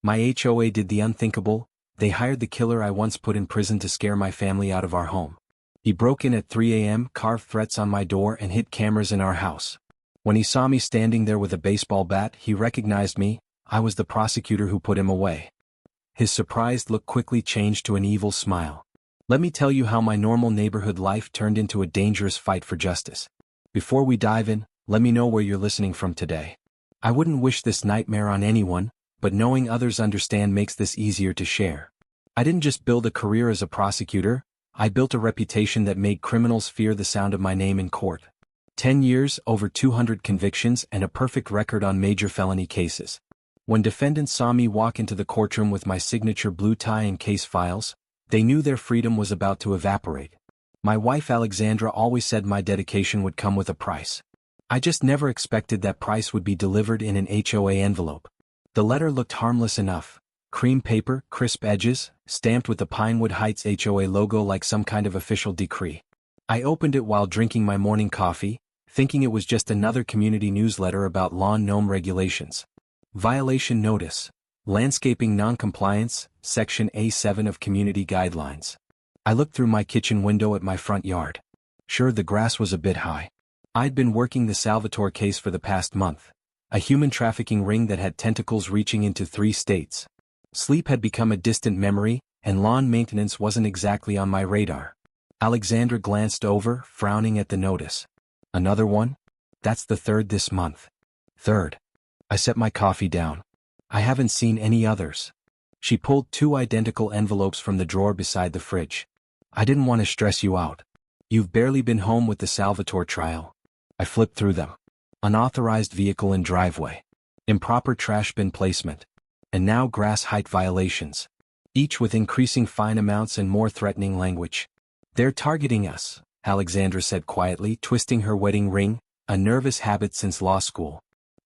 My HOA did the unthinkable. They hired the killer I once put in prison to scare my family out of our home. He broke in at 3 a.m., carved threats on my door and hid cameras in our house. When he saw me standing there with a baseball bat, he recognized me. I was the prosecutor who put him away. His surprised look quickly changed to an evil smile. Let me tell you how my normal neighborhood life turned into a dangerous fight for justice. Before we dive in, let me know where you're listening from today. I wouldn't wish this nightmare on anyone, but knowing others understand makes this easier to share. I didn't just build a career as a prosecutor, I built a reputation that made criminals fear the sound of my name in court. 10 years, over 200 convictions, and a perfect record on major felony cases. When defendants saw me walk into the courtroom with my signature blue tie and case files, they knew their freedom was about to evaporate. My wife Alexandra always said my dedication would come with a price. I just never expected that price would be delivered in an HOA envelope. The letter looked harmless enough. Cream paper, crisp edges, stamped with the Pinewood Heights HOA logo like some kind of official decree. I opened it while drinking my morning coffee, thinking it was just another community newsletter about lawn gnome regulations. Violation notice. Landscaping noncompliance, Section A7 of Community Guidelines. I looked through my kitchen window at my front yard. Sure, the grass was a bit high. I'd been working the Salvatore case for the past month. A human trafficking ring that had tentacles reaching into 3 states. Sleep had become a distant memory, and lawn maintenance wasn't exactly on my radar. Alexandra glanced over, frowning at the notice. Another one? That's the 3rd this month. 3rd. I set my coffee down. I haven't seen any others. She pulled 2 identical envelopes from the drawer beside the fridge. I didn't want to stress you out. You've barely been home with the Salvatore trial. I flipped through them. Unauthorized vehicle in driveway. Improper trash bin placement. And now grass height violations. Each with increasing fine amounts and more threatening language. They're targeting us, Alexandra said quietly, twisting her wedding ring, a nervous habit since law school.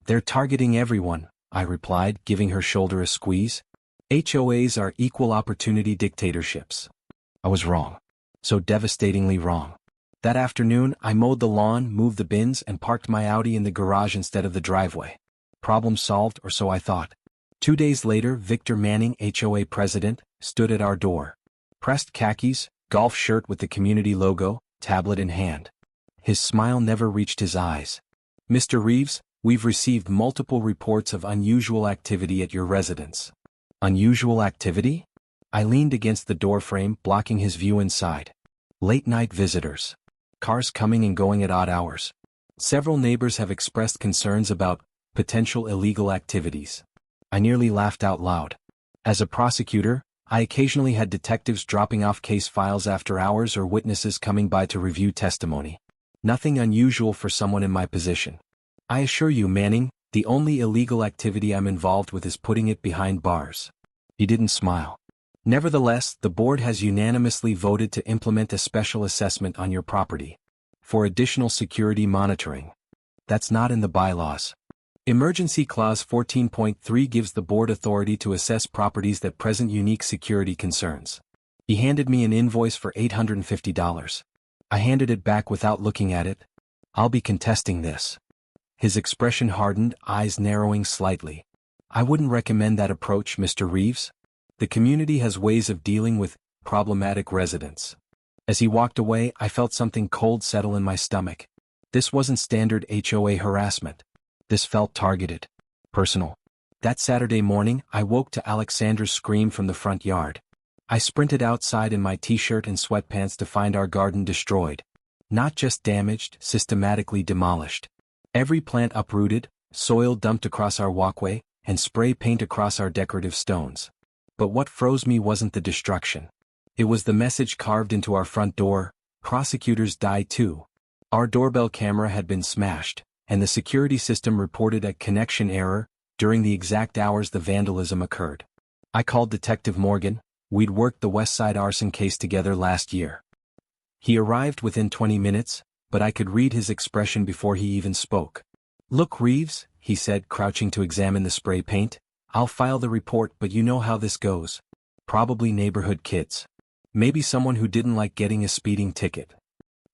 They're targeting everyone, I replied, giving her shoulder a squeeze. HOAs are equal opportunity dictatorships. I was wrong. So devastatingly wrong. That afternoon, I mowed the lawn, moved the bins, and parked my Audi in the garage instead of the driveway. Problem solved, or so I thought. 2 days later, Victor Manning, HOA president, stood at our door. Pressed khakis, golf shirt with the community logo, tablet in hand. His smile never reached his eyes. Mr. Reeves, we've received multiple reports of unusual activity at your residence. Unusual activity? I leaned against the doorframe, blocking his view inside. Late-night visitors. Cars coming and going at odd hours. Several neighbors have expressed concerns about potential illegal activities. I nearly laughed out loud. As a prosecutor, I occasionally had detectives dropping off case files after hours or witnesses coming by to review testimony. Nothing unusual for someone in my position. I assure you, Manning, the only illegal activity I'm involved with is putting it behind bars. He didn't smile. Nevertheless, the board has unanimously voted to implement a special assessment on your property. For additional security monitoring. That's not in the bylaws. Emergency Clause 14.3 gives the board authority to assess properties that present unique security concerns. He handed me an invoice for $850. I handed it back without looking at it. I'll be contesting this. His expression hardened, eyes narrowing slightly. I wouldn't recommend that approach, Mr. Reeves. The community has ways of dealing with problematic residents. As he walked away, I felt something cold settle in my stomach. This wasn't standard HOA harassment. This felt targeted. Personal. That Saturday morning, I woke to Alexandra's scream from the front yard. I sprinted outside in my t-shirt and sweatpants to find our garden destroyed. Not just damaged, systematically demolished. Every plant uprooted, soil dumped across our walkway, and spray paint across our decorative stones. But what froze me wasn't the destruction. It was the message carved into our front door: prosecutors die too. Our doorbell camera had been smashed, and the security system reported a connection error during the exact hours the vandalism occurred. I called Detective Morgan. We'd worked the West Side arson case together last year. He arrived within 20 minutes, but I could read his expression before he even spoke. Look, Reeves, he said, crouching to examine the spray paint. I'll file the report, but you know how this goes. Probably neighborhood kids. Maybe someone who didn't like getting a speeding ticket.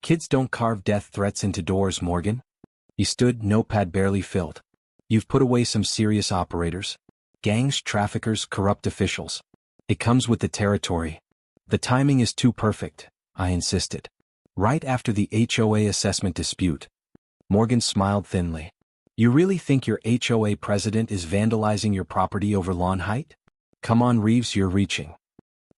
Kids don't carve death threats into doors, Morgan. He stood, notepad barely filled. You've put away some serious operators. Gangs, traffickers, corrupt officials. It comes with the territory. The timing is too perfect, I insisted. Right after the HOA assessment dispute. Morgan smiled thinly. You really think your HOA president is vandalizing your property over lawn height? Come on, Reeves, you're reaching.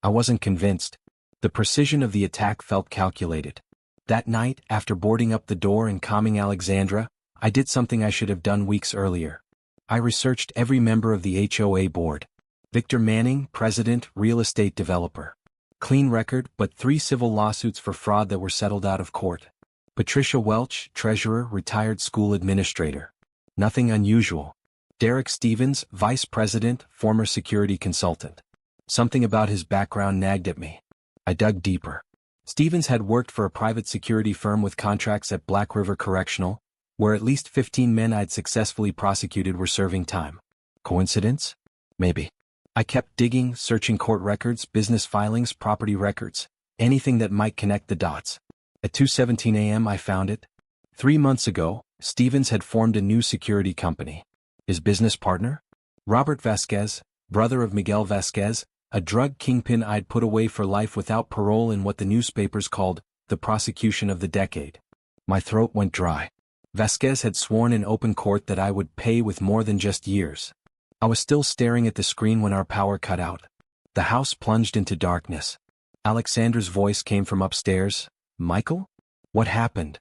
I wasn't convinced. The precision of the attack felt calculated. That night, after boarding up the door and calming Alexandra, I did something I should have done weeks earlier. I researched every member of the HOA board. Victor Manning, president, real estate developer. Clean record, but 3 civil lawsuits for fraud that were settled out of court. Patricia Welch, treasurer, retired school administrator. Nothing unusual. Derek Stevens, vice president, former security consultant. Something about his background nagged at me. I dug deeper. Stevens had worked for a private security firm with contracts at Black River Correctional, where at least 15 men I'd successfully prosecuted were serving time. Coincidence? Maybe. I kept digging, searching court records, business filings, property records, anything that might connect the dots. At 2:17 a.m. I found it. 3 months ago, Stevens had formed a new security company. His business partner? Robert Vasquez, brother of Miguel Vasquez, a drug kingpin I'd put away for life without parole in what the newspapers called the prosecution of the decade. My throat went dry. Vasquez had sworn in open court that I would pay with more than just years. I was still staring at the screen when our power cut out. The house plunged into darkness. Alexandra's voice came from upstairs. Michael? What happened?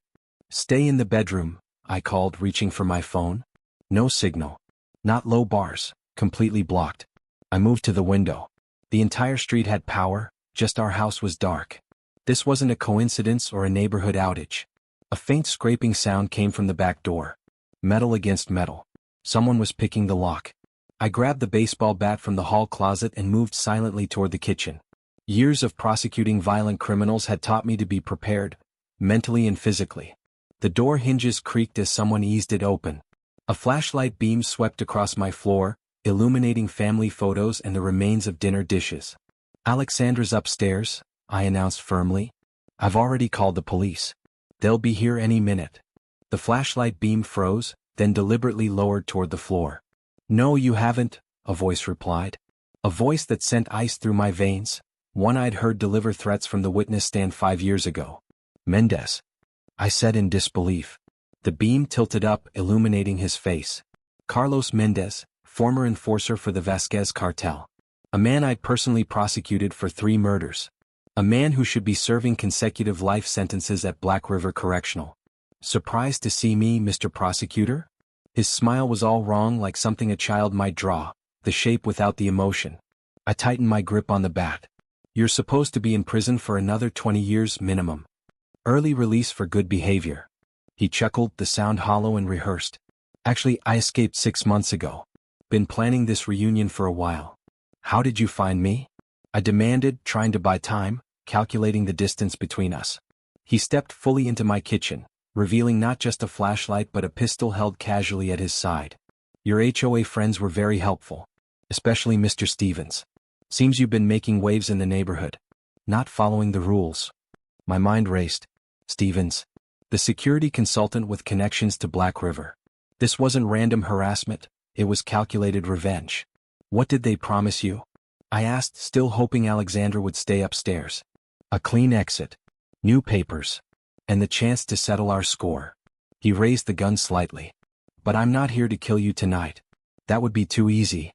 Stay in the bedroom, I called, reaching for my phone. No signal. Not low bars, completely blocked. I moved to the window. The entire street had power, just our house was dark. This wasn't a coincidence or a neighborhood outage. A faint scraping sound came from the back door. Metal against metal. Someone was picking the lock. I grabbed the baseball bat from the hall closet and moved silently toward the kitchen. Years of prosecuting violent criminals had taught me to be prepared, mentally and physically. The door hinges creaked as someone eased it open. A flashlight beam swept across my floor, illuminating family photos and the remains of dinner dishes. Alexandra's upstairs, I announced firmly. I've already called the police. They'll be here any minute. The flashlight beam froze, then deliberately lowered toward the floor. No, you haven't, a voice replied. A voice that sent ice through my veins, one I'd heard deliver threats from the witness stand 5 years ago. Mendez. I said in disbelief. The beam tilted up, illuminating his face. Carlos Mendez, former enforcer for the Vasquez cartel. A man I'd personally prosecuted for 3 murders. A man who should be serving consecutive life sentences at Black River Correctional. Surprised to see me, Mr. Prosecutor? His smile was all wrong, like something a child might draw, the shape without the emotion. I tightened my grip on the bat. You're supposed to be in prison for another 20 years minimum. Early release for good behavior. He chuckled, the sound hollow and rehearsed. Actually, I escaped 6 months ago. Been planning this reunion for a while. How did you find me? I demanded, trying to buy time, calculating the distance between us. He stepped fully into my kitchen, revealing not just a flashlight but a pistol held casually at his side. Your HOA friends were very helpful. Especially Mr. Stevens. Seems you've been making waves in the neighborhood. Not following the rules. My mind raced. Stevens. The security consultant with connections to Black River. This wasn't random harassment, it was calculated revenge. What did they promise you? I asked, still hoping Alexandra would stay upstairs. A clean exit. New papers. And the chance to settle our score. He raised the gun slightly. But I'm not here to kill you tonight. That would be too easy.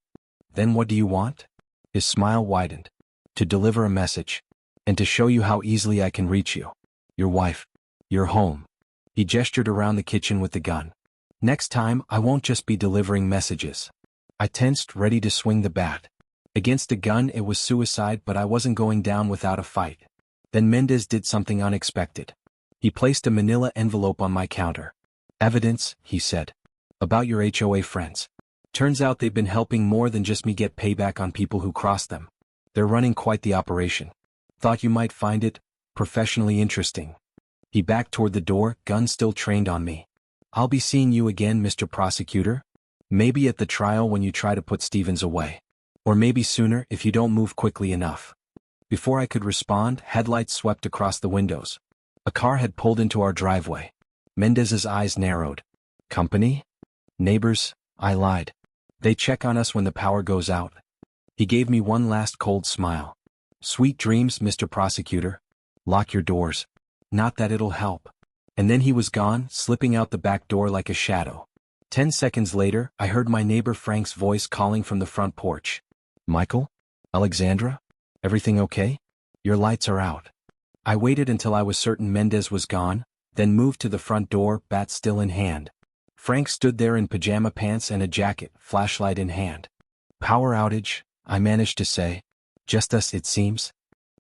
Then what do you want? His smile widened. To deliver a message. And to show you how easily I can reach you. Your wife. Your home. He gestured around the kitchen with the gun. Next time, I won't just be delivering messages. I tensed, ready to swing the bat. Against a gun, it was suicide, but I wasn't going down without a fight. Then Mendez did something unexpected. He placed a manila envelope on my counter. Evidence, he said. About your HOA friends. Turns out they've been helping more than just me get payback on people who crossed them. They're running quite the operation. Thought you might find it professionally interesting. He backed toward the door, gun still trained on me. I'll be seeing you again, Mr. Prosecutor. Maybe at the trial when you try to put Stevens away. Or maybe sooner if you don't move quickly enough. Before I could respond, headlights swept across the windows. A car had pulled into our driveway. Mendez's eyes narrowed. Company? Neighbors? I lied. They check on us when the power goes out. He gave me one last cold smile. Sweet dreams, Mr. Prosecutor. Lock your doors. Not that it'll help. And then he was gone, slipping out the back door like a shadow. 10 seconds later, I heard my neighbor Frank's voice calling from the front porch. Michael? Alexandra? Everything okay? Your lights are out. I waited until I was certain Mendez was gone, then moved to the front door, bat still in hand. Frank stood there in pajama pants and a jacket, flashlight in hand. Power outage, I managed to say. Just us, it seems.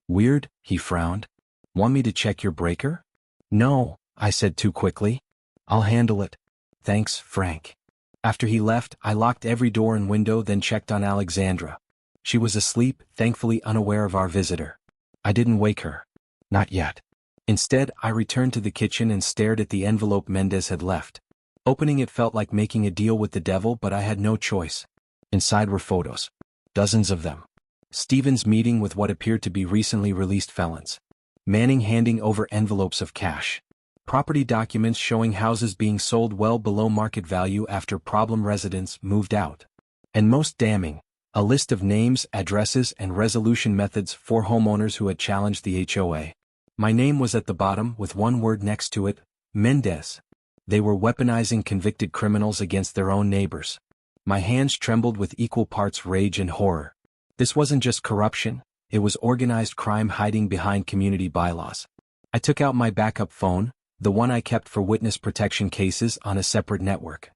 Weird, he frowned. Want me to check your breaker? No, I said too quickly. I'll handle it. Thanks, Frank. After he left, I locked every door and window, then checked on Alexandra. She was asleep, thankfully unaware of our visitor. I didn't wake her. Not yet. Instead, I returned to the kitchen and stared at the envelope Mendez had left. Opening it felt like making a deal with the devil, but I had no choice. Inside were photos. Dozens of them. Stephen's meeting with what appeared to be recently released felons. Manning handing over envelopes of cash. Property documents showing houses being sold well below market value after problem residents moved out. And most damning, a list of names, addresses, and resolution methods for homeowners who had challenged the HOA. My name was at the bottom with one word next to it, Mendez. They were weaponizing convicted criminals against their own neighbors. My hands trembled with equal parts rage and horror. This wasn't just corruption, it was organized crime hiding behind community bylaws. I took out my backup phone, the one I kept for witness protection cases, on a separate network.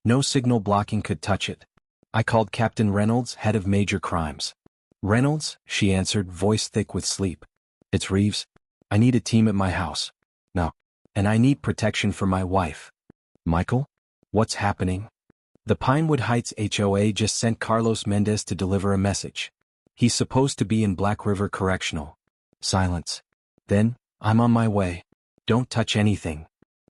No signal blocking could touch it. I called Captain Reynolds, head of major crimes. Reynolds, she answered, voice thick with sleep. It's Reeves. I need a team at my house. No. And I need protection for my wife. Michael? What's happening? The Pinewood Heights HOA just sent Carlos Mendez to deliver a message. He's supposed to be in Black River Correctional. Silence. Then, I'm on my way. Don't touch anything.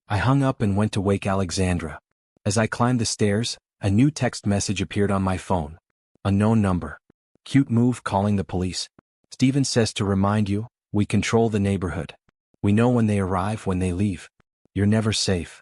I hung up and went to wake Alexandra. As I climbed the stairs, a new text message appeared on my phone. Unknown number. Cute move, calling the police. Stephen says to remind you, we control the neighborhood. We know when they arrive, when they leave. You're never safe.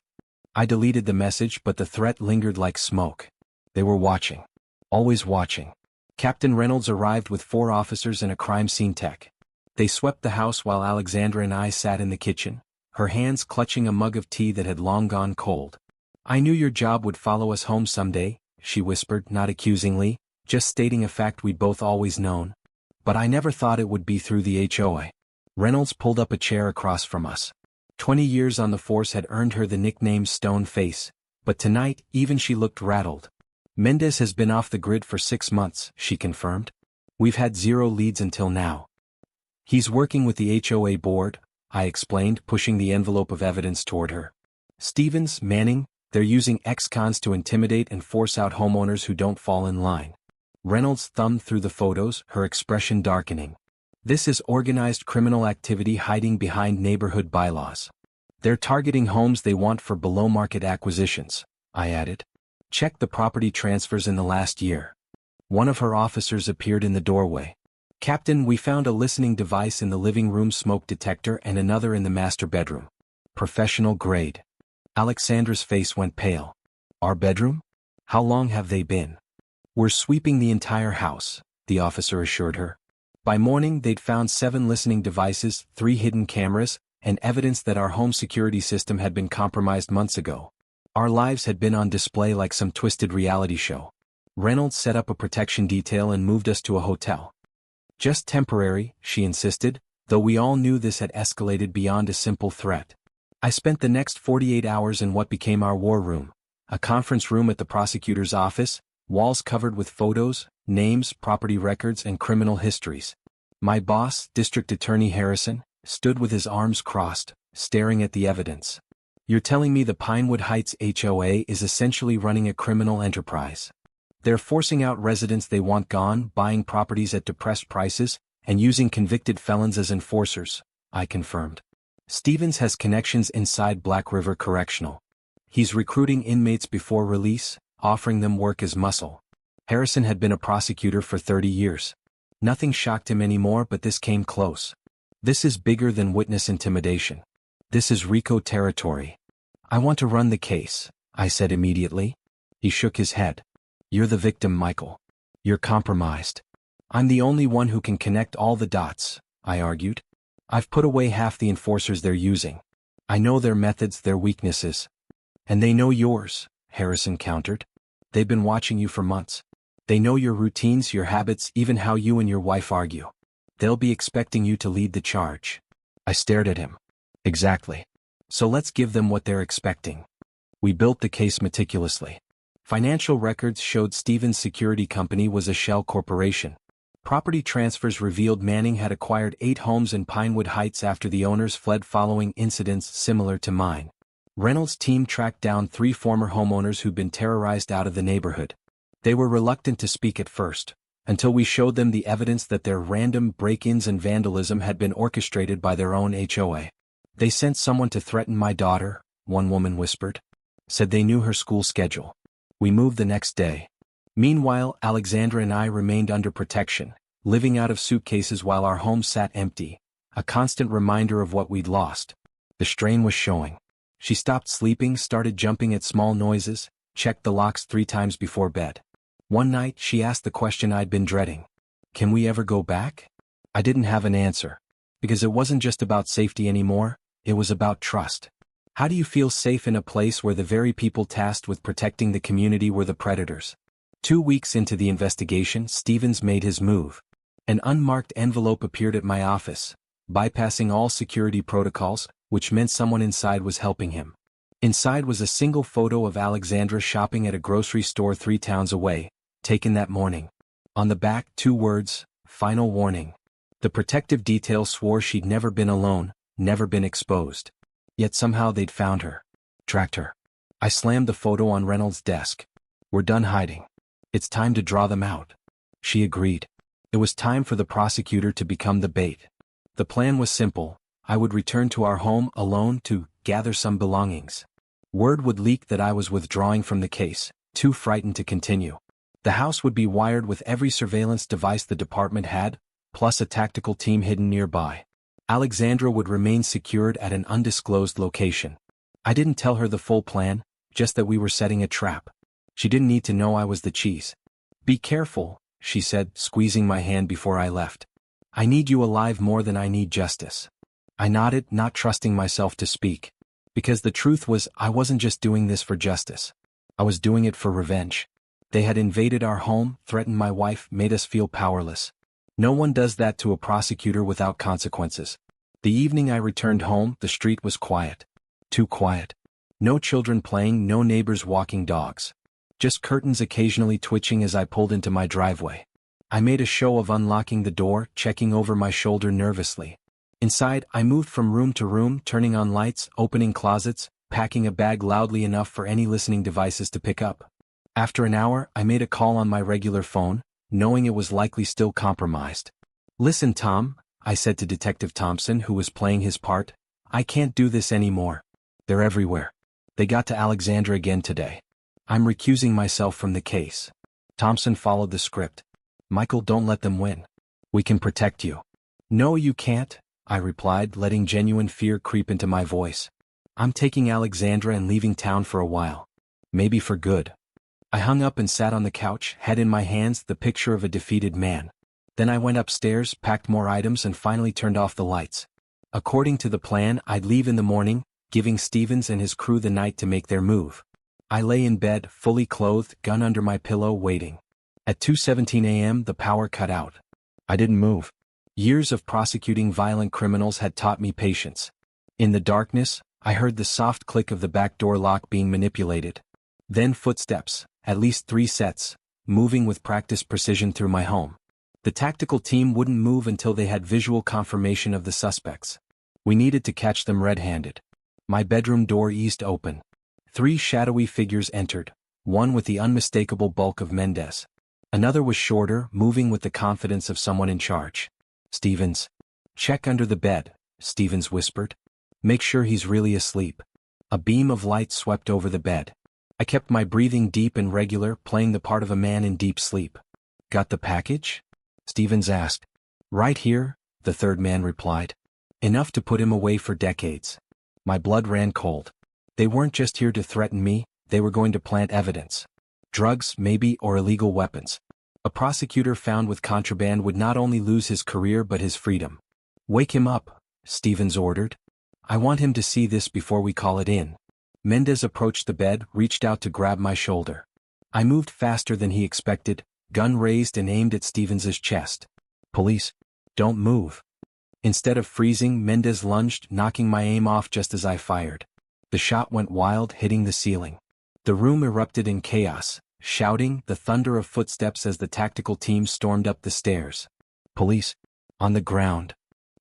I deleted the message, but the threat lingered like smoke. They were watching. Always watching. Captain Reynolds arrived with 4 officers and a crime scene tech. They swept the house while Alexandra and I sat in the kitchen, her hands clutching a mug of tea that had long gone cold. I knew your job would follow us home someday, she whispered, not accusingly, just stating a fact we'd both always known. But I never thought it would be through the HOA. Reynolds pulled up a chair across from us. 20 years on the force had earned her the nickname Stone Face, but tonight even she looked rattled. Mendez has been off the grid for 6 months, she confirmed. We've had 0 leads until now. He's working with the HOA board, I explained, pushing the envelope of evidence toward her. Stevens, Manning, they're using ex-cons to intimidate and force out homeowners who don't fall in line. Reynolds thumbed through the photos, her expression darkening. This is organized criminal activity hiding behind neighborhood bylaws. They're targeting homes they want for below-market acquisitions, I added. Check the property transfers in the last year. One of her officers appeared in the doorway. Captain, we found a listening device in the living room smoke detector and another in the master bedroom. Professional grade. Alexandra's face went pale. Our bedroom? How long have they been? We're sweeping the entire house, the officer assured her. By morning they'd found 7 listening devices, 3 hidden cameras, and evidence that our home security system had been compromised months ago. Our lives had been on display like some twisted reality show. Reynolds set up a protection detail and moved us to a hotel. Just temporary, she insisted, though we all knew this had escalated beyond a simple threat. I spent the next 48 hours in what became our war room, a conference room at the prosecutor's office, walls covered with photos, names, property records, and criminal histories. My boss, District Attorney Harrison, stood with his arms crossed, staring at the evidence. You're telling me the Pinewood Heights HOA is essentially running a criminal enterprise? They're forcing out residents they want gone, buying properties at depressed prices, and using convicted felons as enforcers, I confirmed. Stevens has connections inside Black River Correctional. He's recruiting inmates before release, offering them work as muscle. Harrison had been a prosecutor for 30 years. Nothing shocked him anymore, but this came close. This is bigger than witness intimidation. This is RICO territory. I want to run the case, I said immediately. He shook his head. You're the victim, Michael. You're compromised. I'm the only one who can connect all the dots, I argued. I've put away half the enforcers they're using. I know their methods, their weaknesses. And they know yours, Harrison countered. They've been watching you for months. They know your routines, your habits, even how you and your wife argue. They'll be expecting you to lead the charge. I stared at him. Exactly. So let's give them what they're expecting. We built the case meticulously. Financial records showed Stevens' security company was a shell corporation. Property transfers revealed Manning had acquired 8 homes in Pinewood Heights after the owners fled following incidents similar to mine. Reynolds' team tracked down 3 former homeowners who'd been terrorized out of the neighborhood. They were reluctant to speak at first, until we showed them the evidence that their random break-ins and vandalism had been orchestrated by their own HOA. They sent someone to threaten my daughter, one woman whispered. Said they knew her school schedule. We moved the next day. Meanwhile, Alexandra and I remained under protection, living out of suitcases while our home sat empty, a constant reminder of what we'd lost. The strain was showing. She stopped sleeping, started jumping at small noises, checked the locks 3 times before bed. One night, she asked the question I'd been dreading. Can we ever go back? I didn't have an answer. Because it wasn't just about safety anymore, it was about trust. How do you feel safe in a place where the very people tasked with protecting the community were the predators? 2 weeks into the investigation, Stevens made his move. An unmarked envelope appeared at my office, bypassing all security protocols, which meant someone inside was helping him. Inside was a single photo of Alexandra shopping at a grocery store 3 towns away, taken that morning. On the back, 2 words, final warning. The protective detail swore she'd never been alone, never been exposed. Yet somehow they'd found her. Tracked her. I slammed the photo on Reynolds' desk. We're done hiding. It's time to draw them out. She agreed. It was time for the prosecutor to become the bait. The plan was simple. I would return to our home alone to gather some belongings. Word would leak that I was withdrawing from the case, too frightened to continue. The house would be wired with every surveillance device the department had, plus a tactical team hidden nearby. Alexandra would remain secured at an undisclosed location. I didn't tell her the full plan, just that we were setting a trap. She didn't need to know I was the cheese. Be careful, she said, squeezing my hand before I left. I need you alive more than I need justice. I nodded, not trusting myself to speak. Because the truth was, I wasn't just doing this for justice. I was doing it for revenge. They had invaded our home, threatened my wife, made us feel powerless. No one does that to a prosecutor without consequences. The evening I returned home, the street was quiet. Too quiet. No children playing, no neighbors walking dogs. Just curtains occasionally twitching as I pulled into my driveway. I made a show of unlocking the door, checking over my shoulder nervously. Inside, I moved from room to room, turning on lights, opening closets, packing a bag loudly enough for any listening devices to pick up. After an hour, I made a call on my regular phone, knowing it was likely still compromised. Listen, Tom, I said to Detective Thompson, who was playing his part. I can't do this anymore. They're everywhere. They got to Alexandra again today. I'm recusing myself from the case. Thompson followed the script. Michael, don't let them win. We can protect you. No, you can't, I replied, letting genuine fear creep into my voice. I'm taking Alexandra and leaving town for a while. Maybe for good. I hung up and sat on the couch, head in my hands, the picture of a defeated man. Then I went upstairs, packed more items, and finally turned off the lights. According to the plan, I'd leave in the morning, giving Stevens and his crew the night to make their move. I lay in bed, fully clothed, gun under my pillow, waiting. At 2:17 a.m., the power cut out. I didn't move. Years of prosecuting violent criminals had taught me patience. In the darkness, I heard the soft click of the back door lock being manipulated. Then footsteps, at least 3 sets, moving with practiced precision through my home. The tactical team wouldn't move until they had visual confirmation of the suspects. We needed to catch them red-handed. My bedroom door eased open. 3 shadowy figures entered, one with the unmistakable bulk of Mendez. Another was shorter, moving with the confidence of someone in charge. Stevens. Check under the bed, Stevens whispered. Make sure he's really asleep. A beam of light swept over the bed. I kept my breathing deep and regular, playing the part of a man in deep sleep. Got the package? Stevens asked. Right here, the third man replied. Enough to put him away for decades. My blood ran cold. They weren't just here to threaten me, they were going to plant evidence. Drugs, maybe, or illegal weapons. A prosecutor found with contraband would not only lose his career but his freedom. Wake him up, Stevens ordered. I want him to see this before we call it in. Mendez approached the bed, reached out to grab my shoulder. I moved faster than he expected, gun raised and aimed at Stevens's chest. Police, don't move. Instead of freezing, Mendez lunged, knocking my aim off just as I fired. The shot went wild, hitting the ceiling. The room erupted in chaos, shouting, the thunder of footsteps as the tactical team stormed up the stairs. Police, on the ground.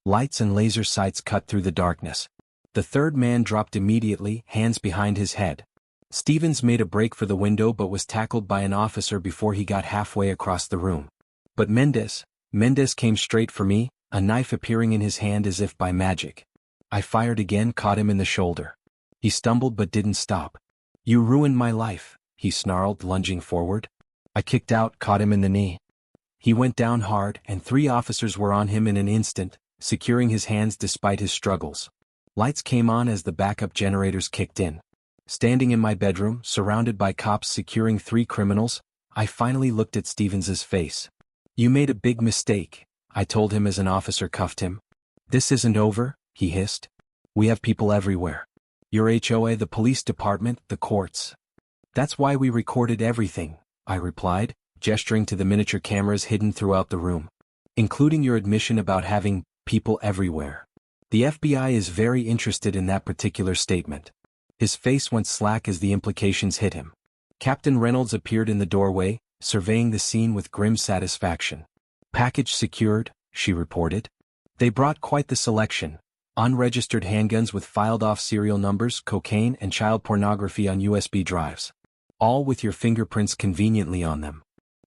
Lights and laser sights cut through the darkness. The third man dropped immediately, hands behind his head. Stevens made a break for the window but was tackled by an officer before he got halfway across the room. But Mendez came straight for me, a knife appearing in his hand as if by magic. I fired again, caught him in the shoulder. He stumbled but didn't stop. You ruined my life, he snarled, lunging forward. I kicked out, caught him in the knee. He went down hard, and 3 officers were on him in an instant, securing his hands despite his struggles. Lights came on as the backup generators kicked in. Standing in my bedroom, surrounded by cops securing 3 criminals, I finally looked at Stevens's face. You made a big mistake, I told him as an officer cuffed him. This isn't over, he hissed. We have people everywhere. Your HOA, the police department, the courts. That's why we recorded everything, I replied, gesturing to the miniature cameras hidden throughout the room. Including your admission about having people everywhere. The FBI is very interested in that particular statement. His face went slack as the implications hit him. Captain Reynolds appeared in the doorway, surveying the scene with grim satisfaction. Package secured, she reported. They brought quite the selection. Unregistered handguns with filed-off serial numbers, cocaine and child pornography on USB drives. All with your fingerprints conveniently on them.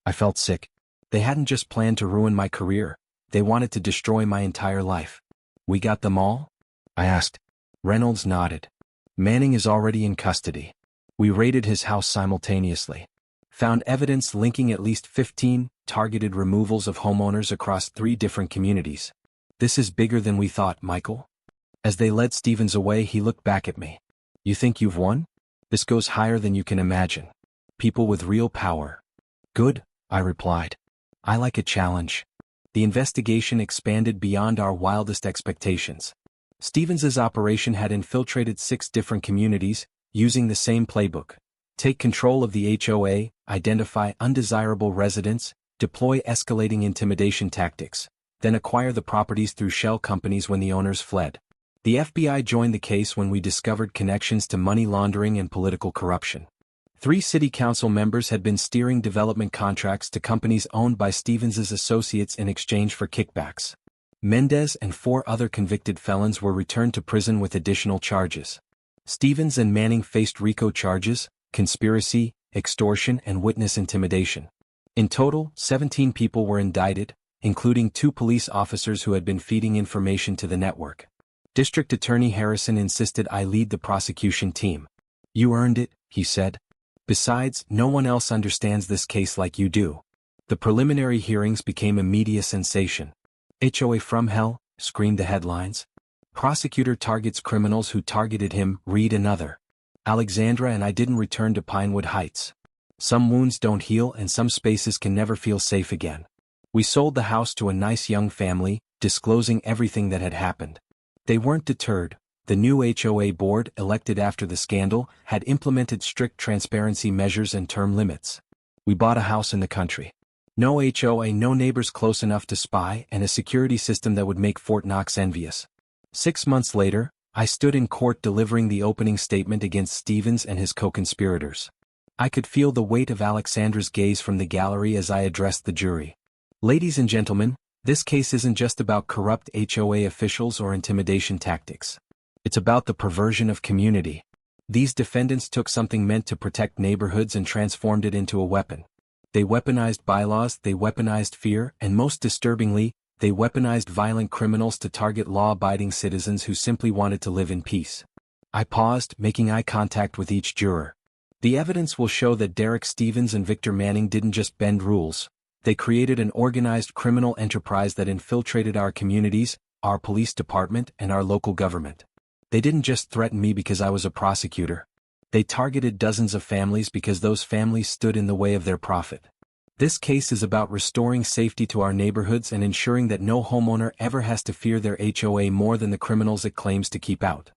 I felt sick. They hadn't just planned to ruin my career, they wanted to destroy my entire life. We got them all? I asked. Reynolds nodded. Manning is already in custody. We raided his house simultaneously. Found evidence linking at least 15 targeted removals of homeowners across 3 different communities. This is bigger than we thought, Michael. As they led Stevens away, he looked back at me. You think you've won? This goes higher than you can imagine. People with real power. Good, I replied. I like a challenge. The investigation expanded beyond our wildest expectations. Stevens's operation had infiltrated 6 different communities, using the same playbook. Take control of the HOA, identify undesirable residents, deploy escalating intimidation tactics, then acquire the properties through shell companies when the owners fled. The FBI joined the case when we discovered connections to money laundering and political corruption. 3 city council members had been steering development contracts to companies owned by Stevens's associates in exchange for kickbacks. Mendez and 4 other convicted felons were returned to prison with additional charges. Stevens and Manning faced RICO charges, conspiracy, extortion and witness intimidation. In total, 17 people were indicted, including 2 police officers who had been feeding information to the network. District Attorney Harrison insisted I lead the prosecution team. You earned it, he said. Besides, no one else understands this case like you do. The preliminary hearings became a media sensation. HOA from hell, screamed the headlines. Prosecutor targets criminals who targeted him, read another. Alexandra and I didn't return to Pinewood Heights. Some wounds don't heal and some spaces can never feel safe again. We sold the house to a nice young family, disclosing everything that had happened. They weren't deterred. The new HOA board, elected after the scandal, had implemented strict transparency measures and term limits. We bought a house in the country. No HOA, no neighbors close enough to spy, and a security system that would make Fort Knox envious. 6 months later, I stood in court delivering the opening statement against Stevens and his co-conspirators. I could feel the weight of Alexandra's gaze from the gallery as I addressed the jury. Ladies and gentlemen, this case isn't just about corrupt HOA officials or intimidation tactics. It's about the perversion of community. These defendants took something meant to protect neighborhoods and transformed it into a weapon. They weaponized bylaws, they weaponized fear, and most disturbingly, they weaponized violent criminals to target law-abiding citizens who simply wanted to live in peace. I paused, making eye contact with each juror. The evidence will show that Derek Stevens and Victor Manning didn't just bend rules. They created an organized criminal enterprise that infiltrated our communities, our police department, and our local government. They didn't just threaten me because I was a prosecutor. They targeted dozens of families because those families stood in the way of their profit. This case is about restoring safety to our neighborhoods and ensuring that no homeowner ever has to fear their HOA more than the criminals it claims to keep out.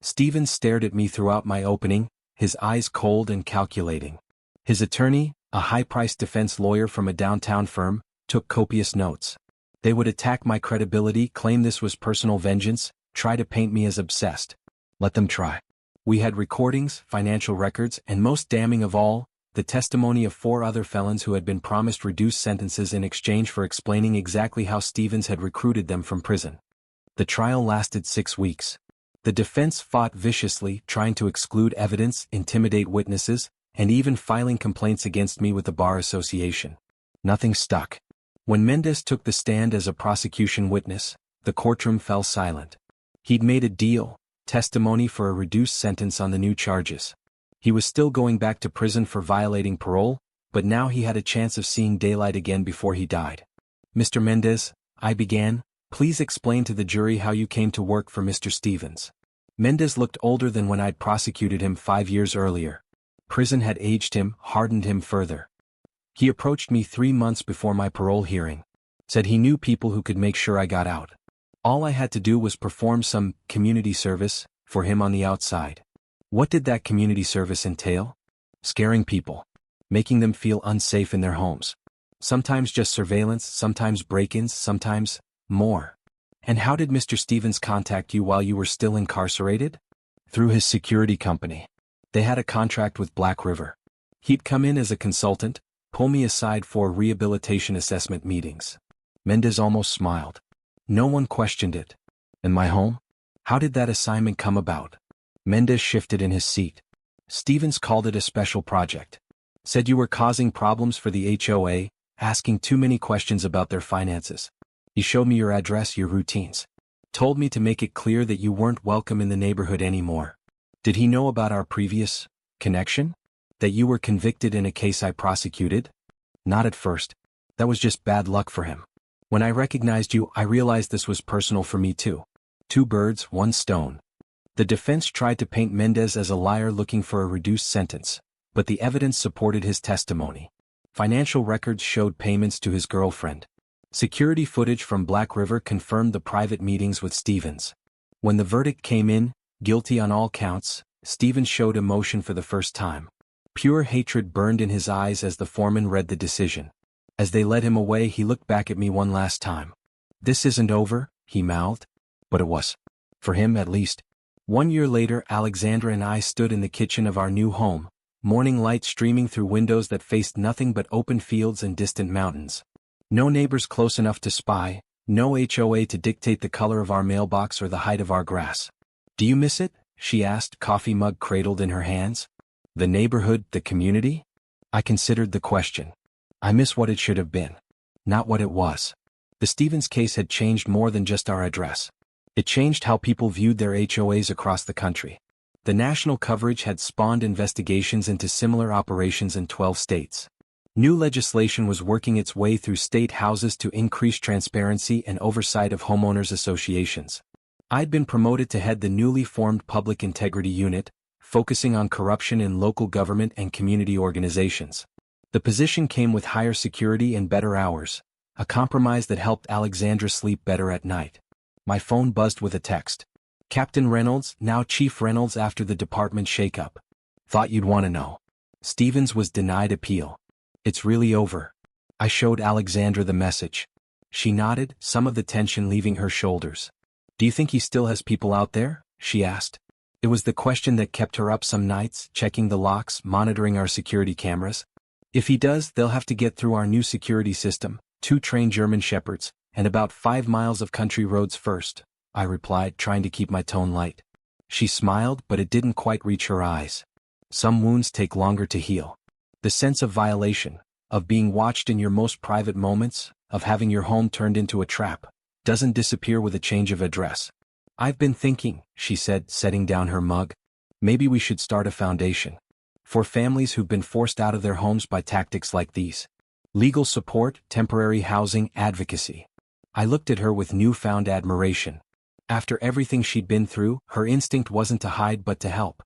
Stevens stared at me throughout my opening, his eyes cold and calculating. His attorney, a high-priced defense lawyer from a downtown firm, took copious notes. They would attack my credibility, claim this was personal vengeance, try to paint me as obsessed. Let them try. We had recordings, financial records, and most damning of all, the testimony of 4 other felons who had been promised reduced sentences in exchange for explaining exactly how Stevens had recruited them from prison. The trial lasted 6 weeks. The defense fought viciously, trying to exclude evidence, intimidate witnesses, and even filing complaints against me with the Bar Association. Nothing stuck. When Mendez took the stand as a prosecution witness, the courtroom fell silent. He'd made a deal, testimony for a reduced sentence on the new charges. He was still going back to prison for violating parole, but now he had a chance of seeing daylight again before he died. "Mr. Mendez," I began, "please explain to the jury how you came to work for Mr. Stevens." Mendez looked older than when I'd prosecuted him 5 years earlier. Prison had aged him, hardened him further. He approached me 3 months before my parole hearing. Said he knew people who could make sure I got out. All I had to do was perform some community service for him on the outside. What did that community service entail? Scaring people. Making them feel unsafe in their homes. Sometimes just surveillance, sometimes break-ins, sometimes more. And how did Mr. Stevens contact you while you were still incarcerated? Through his security company. They had a contract with Black River. He'd come in as a consultant, pull me aside for rehabilitation assessment meetings. Mendez almost smiled. No one questioned it. And my home? How did that assignment come about? Mendez shifted in his seat. Stevens called it a special project. Said you were causing problems for the HOA, asking too many questions about their finances. He showed me your address, your routines. Told me to make it clear that you weren't welcome in the neighborhood anymore. Did he know about our previous connection? That you were convicted in a case I prosecuted? Not at first. That was just bad luck for him. When I recognized you, I realized this was personal for me too. 2 birds, 1 stone. The defense tried to paint Mendez as a liar looking for a reduced sentence, but the evidence supported his testimony. Financial records showed payments to his girlfriend. Security footage from Black River confirmed the private meetings with Stevens. When the verdict came in, guilty on all counts, Stevens showed emotion for the first time. Pure hatred burned in his eyes as the foreman read the decision. As they led him away, he looked back at me one last time. "This isn't over," he mouthed. But it was. For him, at least. 1 year later, Alexandra and I stood in the kitchen of our new home, morning light streaming through windows that faced nothing but open fields and distant mountains. No neighbors close enough to spy, no HOA to dictate the color of our mailbox or the height of our grass. "Do you miss it?" she asked, coffee mug cradled in her hands. "The neighborhood, the community?" I considered the question. I miss what it should have been. Not what it was. The Stevens case had changed more than just our address. It changed how people viewed their HOAs across the country. The national coverage had spawned investigations into similar operations in 12 states. New legislation was working its way through state houses to increase transparency and oversight of homeowners associations. I'd been promoted to head the newly formed Public Integrity Unit, focusing on corruption in local government and community organizations. The position came with higher security and better hours, a compromise that helped Alexandra sleep better at night. My phone buzzed with a text. "Captain Reynolds, now Chief Reynolds after the department shakeup. Thought you'd want to know. Stevens was denied appeal. It's really over." I showed Alexandra the message. She nodded, some of the tension leaving her shoulders. "Do you think he still has people out there?" she asked. It was the question that kept her up some nights, checking the locks, monitoring our security cameras. "If he does, they'll have to get through our new security system, 2 trained German shepherds, and about 5 miles of country roads first," I replied, trying to keep my tone light. She smiled, but it didn't quite reach her eyes. Some wounds take longer to heal. The sense of violation, of being watched in your most private moments, of having your home turned into a trap, doesn't disappear with a change of address. "I've been thinking," she said, setting down her mug. "Maybe we should start a foundation. For families who've been forced out of their homes by tactics like these. Legal support, temporary housing, advocacy." I looked at her with newfound admiration. After everything she'd been through, her instinct wasn't to hide but to help.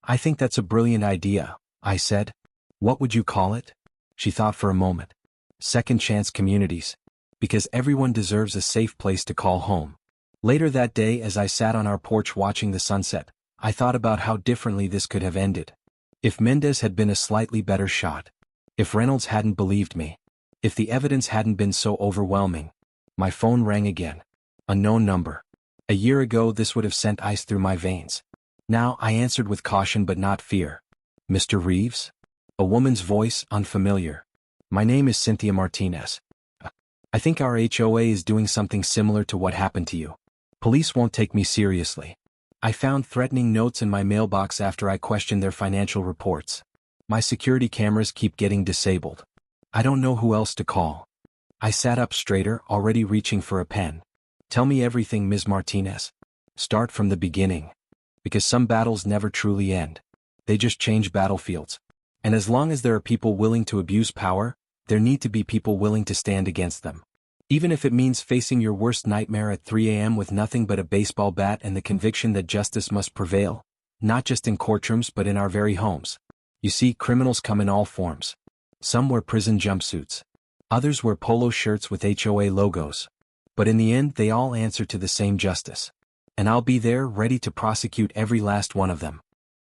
I think that's a brilliant idea, I said. What would you call it? She thought for a moment. Second chance communities. Because everyone deserves a safe place to call home. Later that day, as I sat on our porch watching the sunset, I thought about how differently this could have ended. If Mendez had been a slightly better shot. If Reynolds hadn't believed me. If the evidence hadn't been so overwhelming. My phone rang again. Unknown number. A year ago this would have sent ice through my veins. Now I answered with caution but not fear. Mr. Reeves? A woman's voice, unfamiliar. My name is Cynthia Martinez. I think our HOA is doing something similar to what happened to you. Police won't take me seriously. I found threatening notes in my mailbox after I questioned their financial reports. My security cameras keep getting disabled. I don't know who else to call. I sat up straighter, already reaching for a pen. Tell me everything, Ms. Martinez. Start from the beginning. Because some battles never truly end. They just change battlefields. And as long as there are people willing to abuse power, there need to be people willing to stand against them. Even if it means facing your worst nightmare at 3 a.m. with nothing but a baseball bat and the conviction that justice must prevail, not just in courtrooms but in our very homes. You see, criminals come in all forms. Some wear prison jumpsuits. Others wear polo shirts with HOA logos. But in the end they all answer to the same justice. And I'll be there ready to prosecute every last one of them.